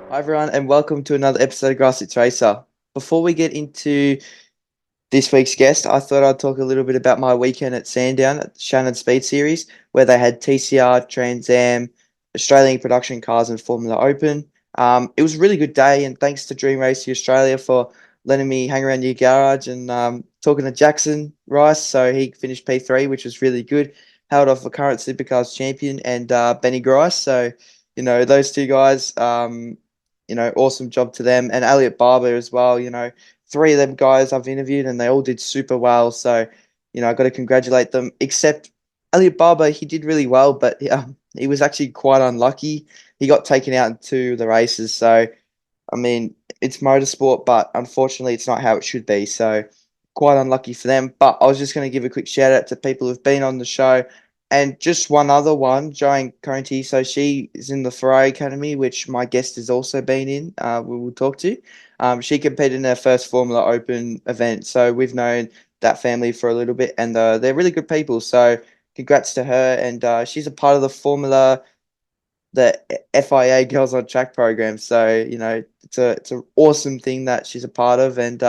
Hi everyone, and welcome to another episode of Grassroots Racer. Before we get into this week's guest, I thought I'd talk a little bit about my weekend at Sandown at the Shannon Speed Series, where they had TCR, Trans Am, Australian production cars, and Formula Open. It was a really good day, and thanks to Dream Racing Australia for letting me hang around your garage and talking to Jackson Rice. So he finished P3, which was really good. Held off the current Supercars champion and Benny Grice. So, those two guys. Awesome job to them. And Elliot Barber as well, three of them guys I've interviewed and they all did super well. So, I got to congratulate them, except Elliot Barber, he did really well, but he was actually quite unlucky. He got taken out in two of the races. So, I mean, it's motorsport, but unfortunately, it's not how it should be. So, quite unlucky for them. But I was just going to give a quick shout out to people who've been on the show. And just one other one, Joanne Conti. So she is in the Ferrari Academy, which my guest has also been in. We will talk to. She competed in her first Formula Open event. So we've known that family for a little bit, and they're really good people. So congrats to her. And she's a part of the FIA Girls on Track program. So it's an awesome thing that she's a part of. And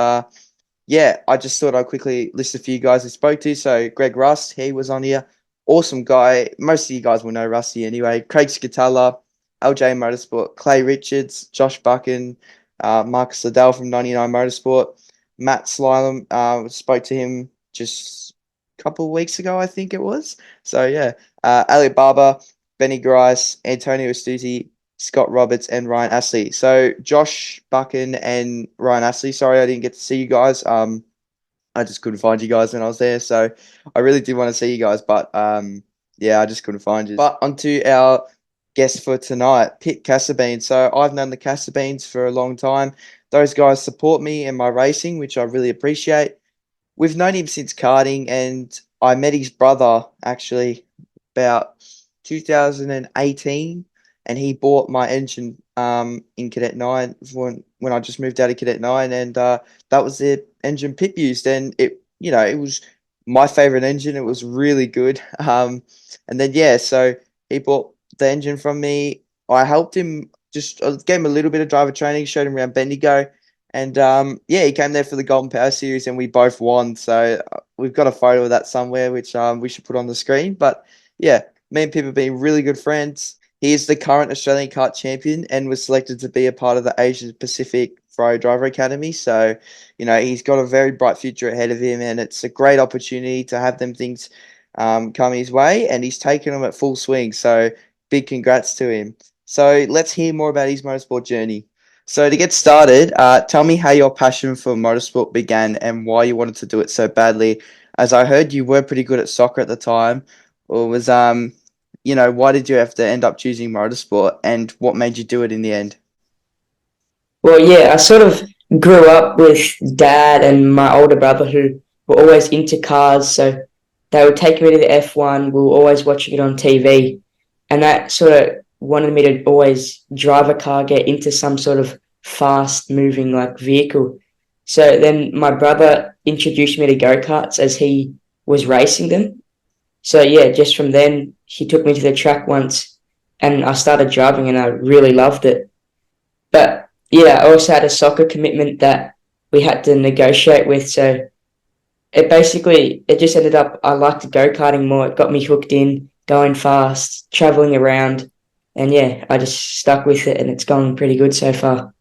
yeah, I just thought I'd quickly list a few guys I spoke to. So Greg Rust, he was on here. Awesome guy. Most of you guys will know Rusty anyway. Craig Scatella, LJ Motorsport, Clay Richards, Josh Buchan, Marcus Liddell from 99 Motorsport, Matt Slalom. Spoke to him just a couple of weeks ago, I think it was. So yeah, Elliot Barber, Benny Grice, Antonio Estuzzi, Scott Roberts, and Ryan Astley. So Josh Buchan and Ryan Astley. Sorry, I didn't get to see you guys. I just couldn't find you guys when I was there. So I really did want to see you guys, but yeah, I just couldn't find you. But onto our guest for tonight, Pip Casabene. So I've known the Casabenes for a long time. Those guys support me in my racing, which I really appreciate. We've known him since karting, and I met his brother actually about 2018, and he bought my engine in Cadet 9 when I just moved out of Cadet 9, and that was the engine Pip used, and it was my favorite engine. It was really good. And then yeah, so he bought the engine from me. I helped him, just gave him a little bit of driver training, showed him around Bendigo, and yeah, he came there for the Golden Power Series, and we both won. So we've got a photo of that somewhere, which we should put on the screen. But yeah, me and Pip have been really good friends. He is the current Australian Kart champion and was selected to be a part of the Asia Pacific Ferrari Driver Academy. So, he's got a very bright future ahead of him, and it's a great opportunity to have them things come his way, and he's taken them at full swing. So, big congrats to him. So, let's hear more about his motorsport journey. So, to get started, tell me how your passion for motorsport began and why you wanted to do it so badly. As I heard, you were pretty good at soccer at the time, or was why did you have to end up choosing motorsport, and what made you do it in the end? Well, yeah, I sort of grew up with dad and my older brother who were always into cars. So they would take me to the F1. We were always watching it on TV. And that sort of wanted me to always drive a car, get into some sort of fast moving like vehicle. So then my brother introduced me to go-karts as he was racing them. So yeah, just from then he took me to the track once and I started driving and I really loved it. But yeah, I also had a soccer commitment that we had to negotiate with. So it just ended up I liked go karting more. It got me hooked in, going fast, traveling around, and yeah, I just stuck with it, and it's gone pretty good so far.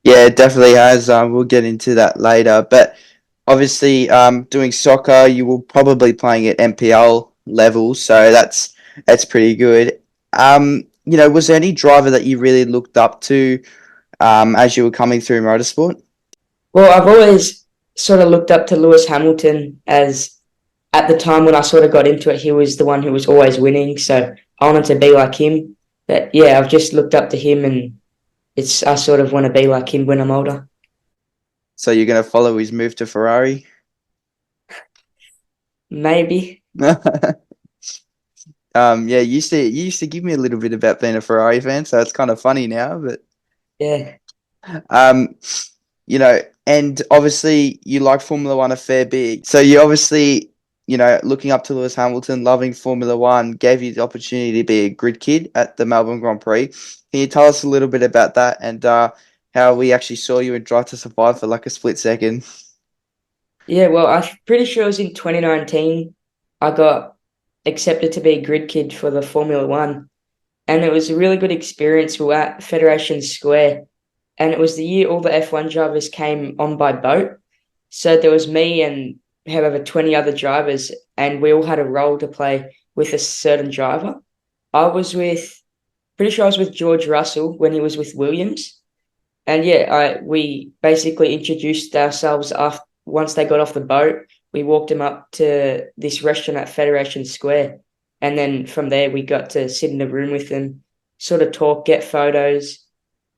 Yeah, it definitely has. We'll get into that later. But obviously, doing soccer, you will probably playing at MPL level, so that's pretty good. Was there any driver that you really looked up to as you were coming through motorsport? Well, I've always sort of looked up to Lewis Hamilton as at the time when I sort of got into it, he was the one who was always winning. So I wanted to be like him. But yeah, I've just looked up to him and I sort of want to be like him when I'm older. So you're going to follow his move to Ferrari? Maybe. Yeah, you used to give me a little bit about being a Ferrari fan, so it's kind of funny now. But Yeah. um, and obviously you like Formula One a fair bit. So you obviously looking up to Lewis Hamilton, loving Formula One, gave you the opportunity to be a grid kid at the Melbourne Grand Prix. Can you tell us a little bit about that and how we actually saw you in Drive to Survive for like a split second? Yeah, well, I'm pretty sure it was in 2019 I got accepted to be a grid kid for the Formula One. And it was a really good experience. We were at Federation Square, and it was the year all the F1 drivers came on by boat. So there was me and however 20 other drivers, and we all had a role to play with a certain driver. I was with, pretty sure I was with George Russell when he was with Williams. And yeah, we basically introduced ourselves after once they got off the boat. We walked them up to this restaurant at Federation Square, and then from there we got to sit in a room with them, sort of talk, get photos,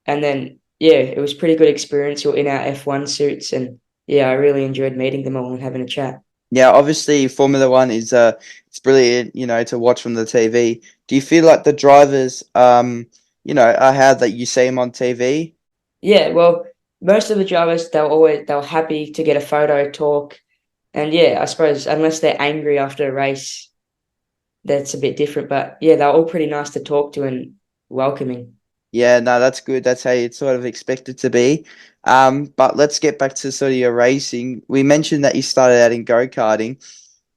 and then yeah, it was pretty good experience. We were in our F1 suits, and yeah, I really enjoyed meeting them all and having a chat. Yeah, obviously Formula One is it's brilliant, to watch from the TV. Do you feel like the drivers are how that you see them on TV? Yeah, well, most of the drivers they were happy to get a photo, talk, and yeah, I suppose unless they're angry after a race, that's a bit different. But yeah, they're all pretty nice to talk to and welcoming. Yeah, no, that's good. That's how you'd sort of expect it to be. But let's get back to sort of your racing. We mentioned that you started out in go-karting.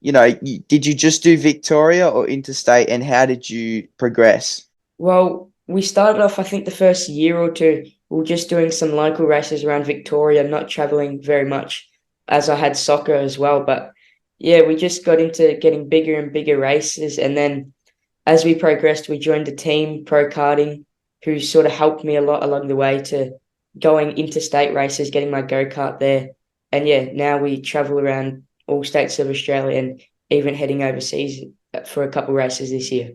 Did you just do Victoria or interstate, and how did you progress? Well, we started off, I think, the first year or two, we were just doing some local races around Victoria, not traveling very much, as I had soccer as well. But yeah, we just got into getting bigger and bigger races, and then as we progressed, we joined a team, Pro Karting, who sort of helped me a lot along the way to going interstate races, getting my go kart there. And yeah, now we travel around all states of Australia and even heading overseas for a couple races this year.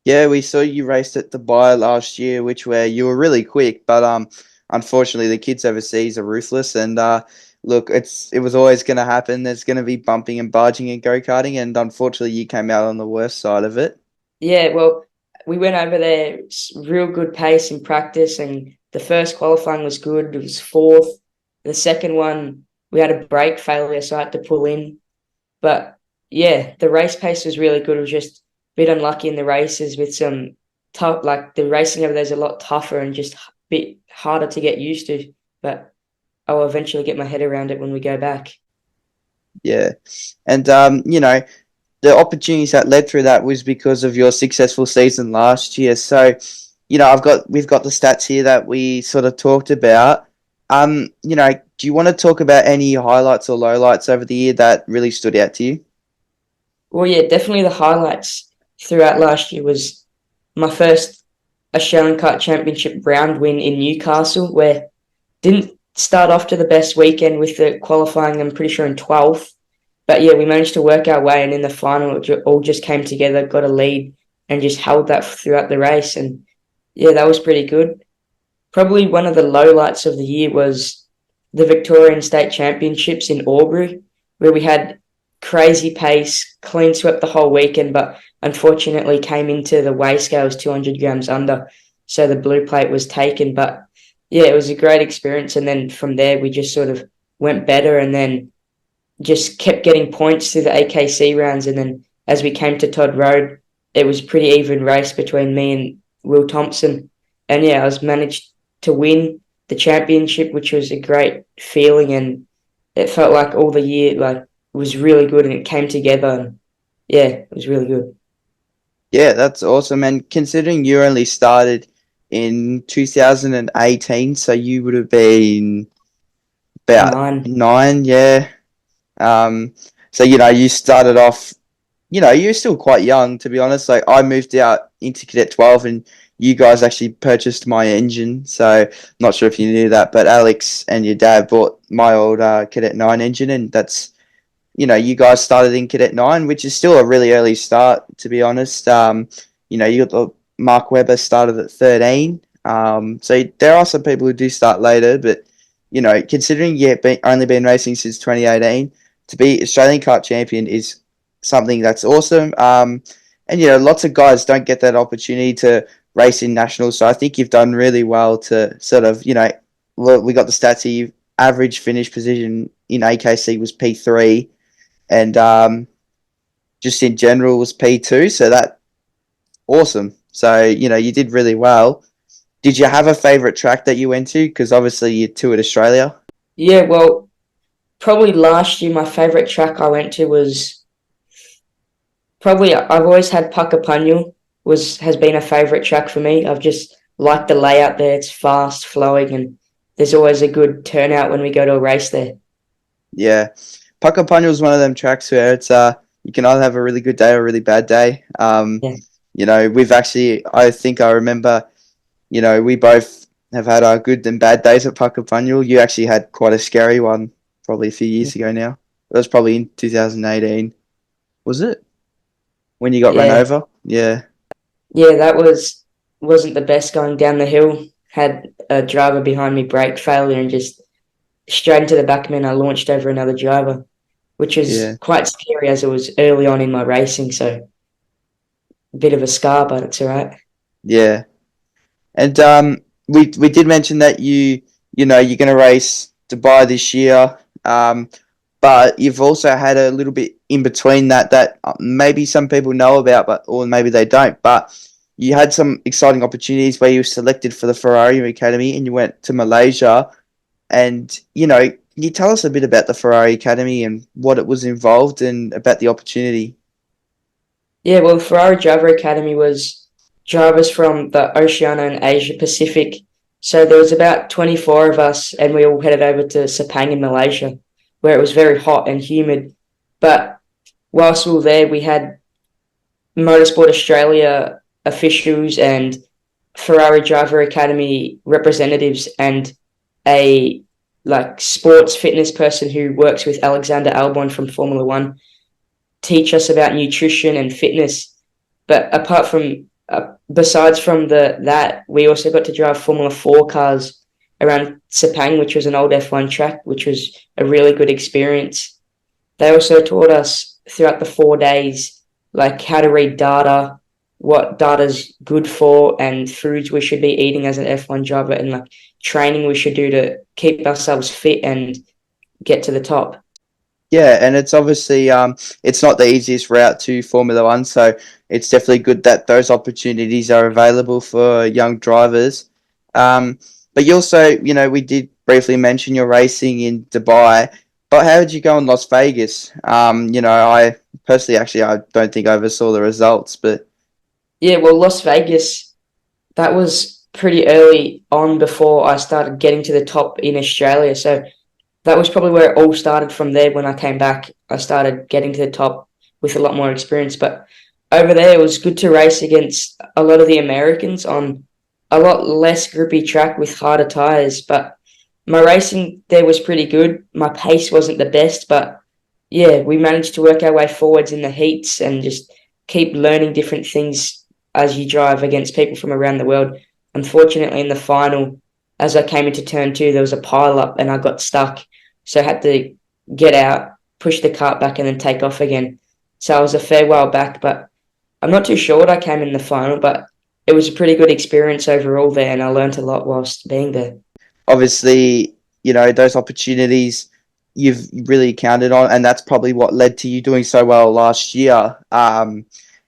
Yeah, we saw you raced at Dubai last year, which where you were really quick, but unfortunately the kids overseas are ruthless, and look, it was always going to happen. There's going to be bumping and barging and go-karting, and unfortunately you came out on the worst side of it. Yeah, well, we went over there, real good pace in practice, and the first qualifying was good. It was fourth. The second one, we had a brake failure, so I had to pull in. But yeah, the race pace was really good. It was just a bit unlucky in the races with some tough, like the racing over there's a lot tougher and just a bit harder to get used to. But I'll eventually get my head around it when we go back. Yeah, and the opportunities that led through that was because of your successful season last year. So, we've got the stats here that we sort of talked about. Do you want to talk about any highlights or lowlights over the year that really stood out to you? Well, yeah, definitely the highlights throughout last year was my first Australian Kart Championship round win in Newcastle, where didn't start off to the best weekend with the qualifying, I'm pretty sure in 12th. But yeah, we managed to work our way, and in the final, it all just came together, got a lead, and just held that throughout the race. And yeah, that was pretty good. Probably one of the lowlights of the year was the Victorian State Championships in Albury, where we had crazy pace, clean swept the whole weekend, but unfortunately came into the weigh scales 200 grams under. So the blue plate was taken. But yeah, it was a great experience. And then from there, we just sort of went better and then just kept getting points through the AKC rounds. And then as we came to Todd Road, it was a pretty even race between me and Will Thompson. And yeah, I was managed to win the championship, which was a great feeling. And it felt like all the year, like, it was really good and it came together. And yeah, it was really good. Yeah, that's awesome. And considering you only started in 2018, so you would have been about 9. 9, yeah. Um, so you started off. You're still quite young, to be honest. Like I moved out into Cadet 12, and you guys actually purchased my engine. So not sure if you knew that, but Alex and your dad bought my old Cadet 9 engine, and that's you guys started in Cadet 9, which is still a really early start, to be honest. You got the Mark Webber started at 13. So there are some people who do start later, but, considering you've only been racing since 2018, to be Australian Kart champion is something that's awesome. And, lots of guys don't get that opportunity to race in nationals. So I think you've done really well to sort of, we got the stats here. Average finish position in AKC was P3. and just in general was P2. So that awesome. So you did really well. Did you have a favorite track that you went to? Because obviously you toured Australia. Yeah, well, probably last year my favourite track I went to was probably I've always had Puckapunyal has been a favourite track for me. I've just liked the layout there. It's fast flowing and there's always a good turnout when we go to a race there. Yeah, Puckapunyal is one of them tracks where it's you can either have a really good day or a really bad day. Yeah. We've actually, I think I remember, we both have had our good and bad days at Puckapunyal. You actually had quite a scary one probably a few years ago now. It was probably in 2018. Was it? When you got run Yeah. over? Yeah. Yeah, that wasn't the best going down the hill. Had a driver behind me brake failure and just straight into the back of me and I launched over another driver, which was Yeah. quite scary as it was early on in my racing, so a bit of a scar, but it's all right. Yeah. And we did mention that you're going to race Dubai this year. But you've also had a little bit in between that maybe some people know about, or maybe they don't. But you had some exciting opportunities where you were selected for the Ferrari Academy and you went to Malaysia. And can you tell us a bit about the Ferrari Academy and what it was involved and about the opportunity? Yeah, well, Ferrari Driver Academy was drivers from the Oceania and Asia Pacific. So there was about 24 of us, and we all headed over to Sepang in Malaysia, where it was very hot and humid. But whilst we were there, we had Motorsport Australia officials and Ferrari Driver Academy representatives and a sports fitness person who works with Alexander Albon from Formula One teach us about nutrition and fitness. But besides from that, we also got to drive Formula 4 cars around Sepang, which was an old F1 track, which was a really good experience. They also taught us throughout the 4 days, how to read data, what data's good for, and foods we should be eating as an F1 driver, and training we should do to keep ourselves fit and get to the top. Yeah, and it's obviously it's not the easiest route to Formula One, so it's definitely good that those opportunities are available for young drivers. But you also, we did briefly mention your racing in Dubai, but how did you go in Las Vegas? I personally, actually, I don't think I ever saw the results, but Yeah, well, Las Vegas, that was pretty early on before I started getting to the top in Australia. So that was probably where it all started from there. When I came back, I started getting to the top with a lot more experience. But over there, it was good to race against a lot of the Americans on a lot less grippy track with harder tyres. But my racing there was pretty good. My pace wasn't the best, but yeah, we managed to work our way forwards in the heats and just keep learning different things as you drive against people from around the world. Unfortunately, in the final, as I came into turn two, there was a pile up and I got stuck. So I had to get out, push the cart back, and then take off again. So I was a fair while back, but I'm not too sure what I came in the final, but it was a pretty good experience overall there, and I learnt a lot whilst being there. obviously, those opportunities you've really counted on, and that's probably what led to you doing so well last year. And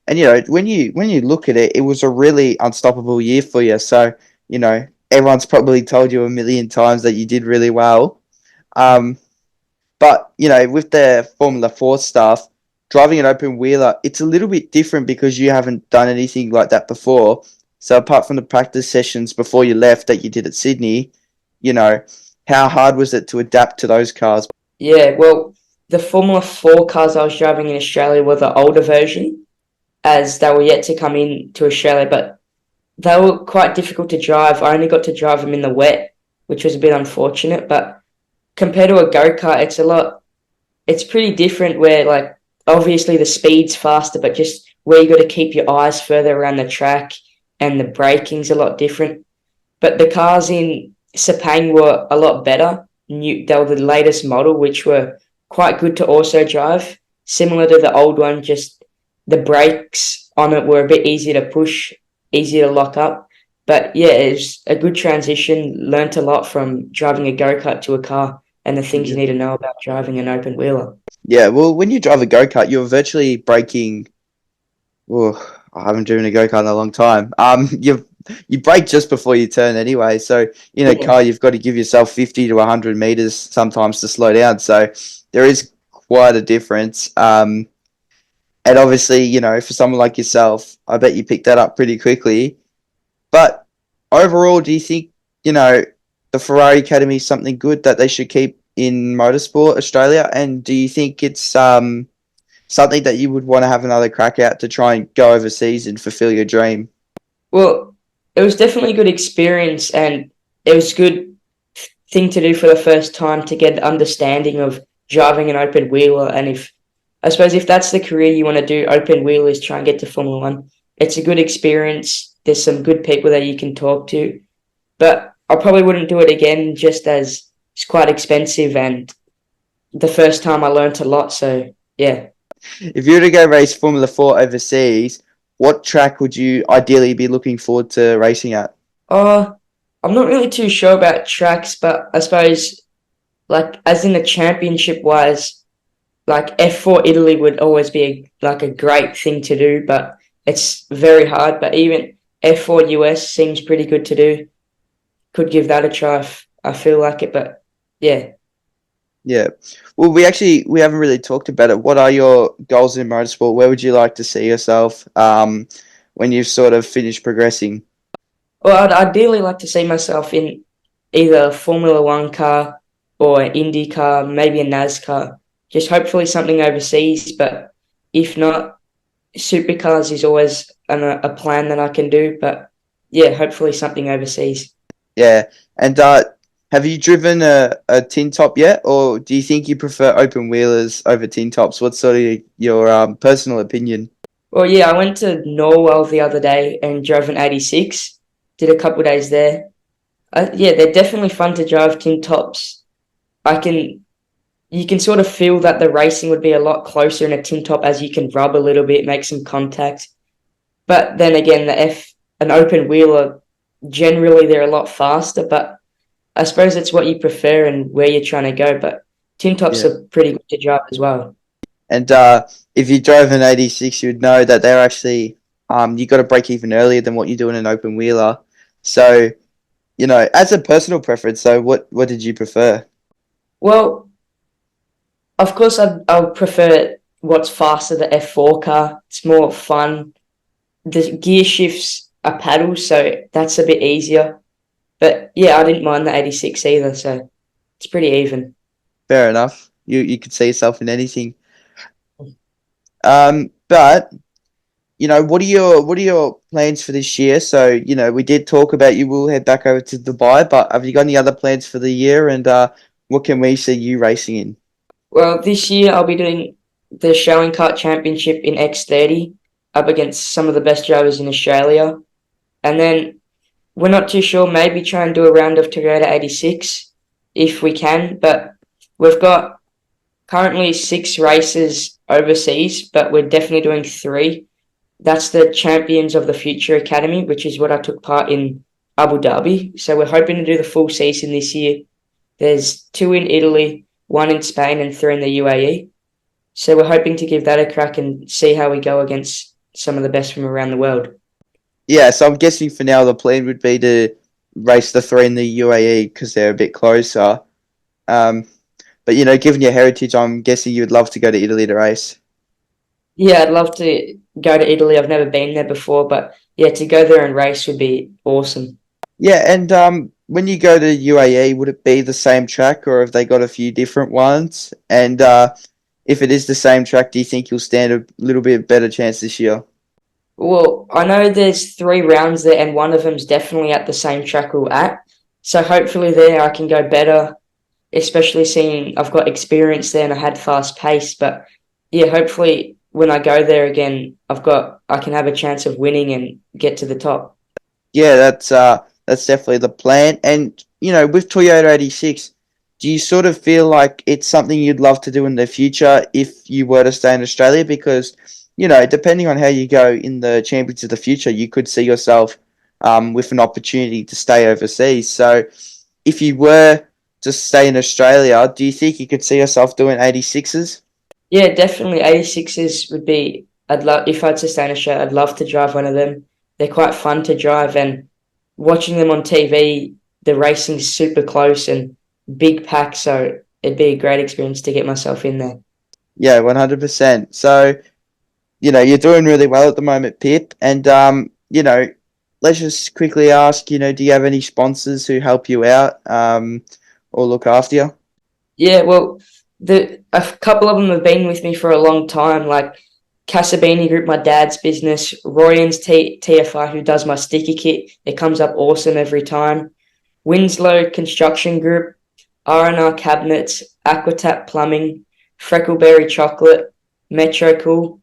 when you look at it, it was a really unstoppable year for you. So everyone's probably told you a million times that you did really well. Um, but with the Formula 4 stuff, driving an open wheeler, it's a little bit different because you haven't done anything like that before. So apart from the practice sessions before you left that you did at Sydney, how hard was it to adapt to those cars? Yeah, well, the Formula 4 cars I was driving in Australia were the older version, as they were yet to come in to Australia, but they were quite difficult to drive. I only got to drive them in the wet, which was a bit unfortunate, but compared to a go-kart, it's pretty different where obviously the speed's faster, but just where you got to keep your eyes further around the track and the braking's a lot different. But the cars in Sepang were a lot better. They were the latest model, which were quite good to also drive. Similar to the old one, just the brakes on it were a bit easier to push, easier to lock up. But yeah, it was a good transition. Learnt a lot from driving a go-kart to a car and the things you need to know about driving an open wheeler. Yeah, well, when you drive a go-kart, you're virtually braking. Oh, I haven't driven a go-kart in a long time. You brake just before you turn anyway. So in a Yeah. car, you've got to give yourself 50 to 100 meters sometimes to slow down. So there is quite a difference. And obviously, for someone like yourself, I bet you picked that up pretty quickly. But overall, do you think, you know, the Ferrari Academy is something good that they should keep in motorsport Australia? And do you think it's something that you would want to have another crack at to try and go overseas and fulfill your dream? Well, it was definitely a good experience, and it was a good thing to do for the first time to get the understanding of driving an open wheeler. And if I suppose if that's the career you want to do, open wheelers, try and get to Formula One. It's a good experience. There's some good people that you can talk to, but I probably wouldn't do it again, just as it's quite expensive. And the first time I learnt a lot. So yeah. If you were to go race Formula 4 overseas, what track would you ideally be looking forward to racing at? Uh, I'm not really too sure about tracks, but I suppose like as in the championship wise, like F4 Italy would always be like a great thing to do, but it's very hard. But even F4 US seems pretty good to do. Could give that a try if I feel like it, but yeah. Yeah. Well, we haven't really talked about it. What are your goals in motorsport? Where would you like to see yourself when you've sort of finished progressing? Well, I'd ideally like to see myself in either a Formula One car or an Indy car, maybe a NASCAR. Just hopefully something overseas, but if not, supercars is always a plan that I can do. But yeah, hopefully something overseas. Yeah. And have you driven a tin top yet, or do you think you prefer open wheelers over tin tops? What's sort of your personal opinion? Well, yeah, I went to Norwell the other day and drove an 86. Did a couple of days there. Yeah, they're definitely fun to drive tin tops. I can You can sort of feel that the racing would be a lot closer in a tin top as you can rub a little bit, make some contact. But then again, an open wheeler, generally they're a lot faster, but I suppose it's what you prefer and where you're trying to go. But tin tops Yeah. are pretty good to drive as well. And if you drove an 86, you'd know that they're actually you got to brake even earlier than what you do in an open wheeler. So, as a personal preference, so what did you prefer? Well, of course, I'll prefer what's faster, the F4 car. It's more fun. The gear shifts are paddles, so that's a bit easier. But yeah, I didn't mind the 86 either, so it's pretty even. Fair enough. You could see yourself in anything. But what are your plans for this year? So, we did talk about you will head back over to Dubai, but have you got any other plans for the year? And what can we see you racing in? Well, this year I'll be doing the Australian Kart Championship in X30 up against some of the best drivers in Australia. And then we're not too sure, maybe try and do a round of Toyota 86 if we can. But we've got currently 6 races overseas, but we're definitely doing 3. That's the Champions of the Future Academy, which is what I took part in Abu Dhabi. So we're hoping to do the full season this year. There's 2 in Italy, 1 in Spain, and 3 in the UAE. So we're hoping to give that a crack and see how we go against some of the best from around the world. Yeah, so I'm guessing for now the plan would be to race the three in the UAE because they're a bit closer. Um, but given your heritage, I'm guessing you'd love to go to Italy to race. Yeah, I'd love to go to Italy. I've never been there before, but yeah, to go there and race would be awesome. Yeah, and when you go to UAE, would it be the same track, or have they got a few different ones? And if it is the same track, do you think you'll stand a little bit better chance this year? Well, I know there's 3 rounds there, and one of them's definitely at the same track we're at. So hopefully there I can go better, especially seeing I've got experience there and I had fast pace. But yeah, hopefully when I go there again, I can have a chance of winning and get to the top. Yeah, that's definitely the plan. And with Toyota 86, do you sort of feel like it's something you'd love to do in the future if you were to stay in Australia? Because depending on how you go in the Champions of the future, you could see yourself with an opportunity to stay overseas. So, if you were to stay in Australia, do you think you could see yourself doing 86s? Yeah, definitely 86s would be. I'd love if I'd sustain a show. I'd love to drive one of them. They're quite fun to drive, and watching them on TV, the racing's super close and big pack. So it'd be a great experience to get myself in there. Yeah, 100%. So, you're doing really well at the moment, Pip. And, let's just quickly ask, do you have any sponsors who help you out or look after you? Yeah, well, a couple of them have been with me for a long time, like Casabene Group, my dad's business, Royan's TFI, who does my sticky kit. It comes up awesome every time. Winslow Construction Group, R&R Cabinets, Aquatap Plumbing, Freckleberry Chocolate, Metro Cool,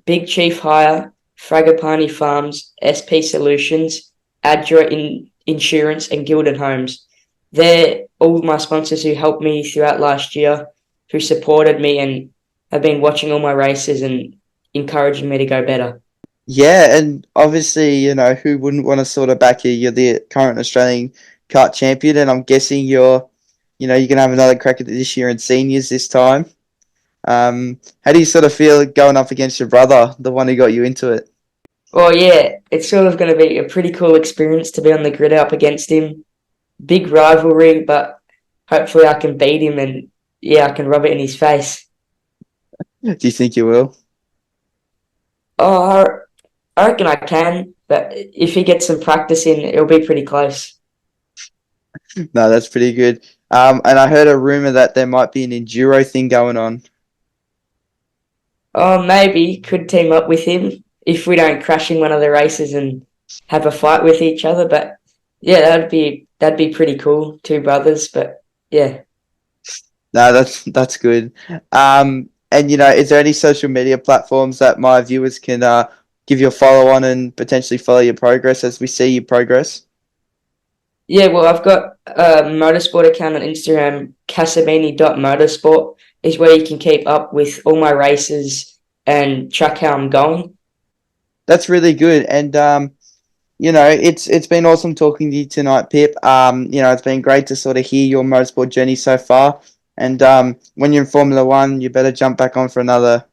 Big Chief Hire, Fragapani Farms, SP Solutions, Adra Insurance, and Gilded Homes. They're all my sponsors who helped me throughout last year, who supported me and have been watching all my races and encouraging me to go better. Yeah, and obviously, who wouldn't want to sort of back you? You're the current Australian kart champion, and I'm guessing you're going to have another crack at it this year in seniors this time. How do you sort of feel going up against your brother, the one who got you into it? Well, yeah, it's sort of going to be a pretty cool experience to be on the grid up against him. Big rivalry, but hopefully I can beat him and yeah, I can rub it in his face. Do you think you will? Oh, I reckon I can, but if he gets some practice in, it'll be pretty close. No, that's pretty good. And I heard a rumor that there might be an enduro thing going on. Oh, maybe could team up with him if we don't crash in one of the races and have a fight with each other. But yeah, that'd be pretty cool. Two brothers, but yeah. No, that's good. And is there any social media platforms that my viewers can give you a follow on and potentially follow your progress as we see you progress? Yeah, well, I've got a motorsport account on Instagram, casabene.motorsport is where you can keep up with all my races and track how I'm going. That's really good. And it's been awesome talking to you tonight, Pip. It's been great to sort of hear your motorsport journey so far. And when you're in Formula One, you better jump back on for another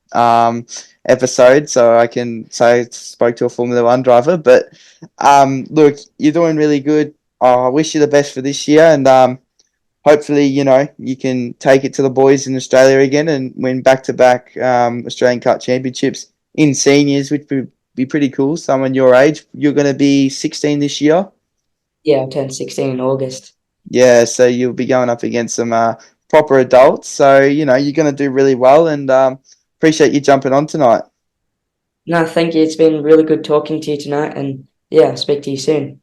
episode so I can say I spoke to a Formula One driver. But look, you're doing really good. I wish you the best for this year, and hopefully, you can take it to the boys in Australia again and win back-to-back Australian Kart Championships in seniors, which would be pretty cool. Someone your age. You're going to be 16 this year. Yeah, I'll turn 16 in August. Yeah, so you'll be going up against some proper adults. So, you're going to do really well, and appreciate you jumping on tonight. No, thank you. It's been really good talking to you tonight, and yeah, I'll speak to you soon.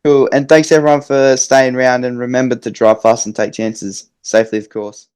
Cool. And thanks everyone for staying around, and remember to drive fast and take chances safely, of course.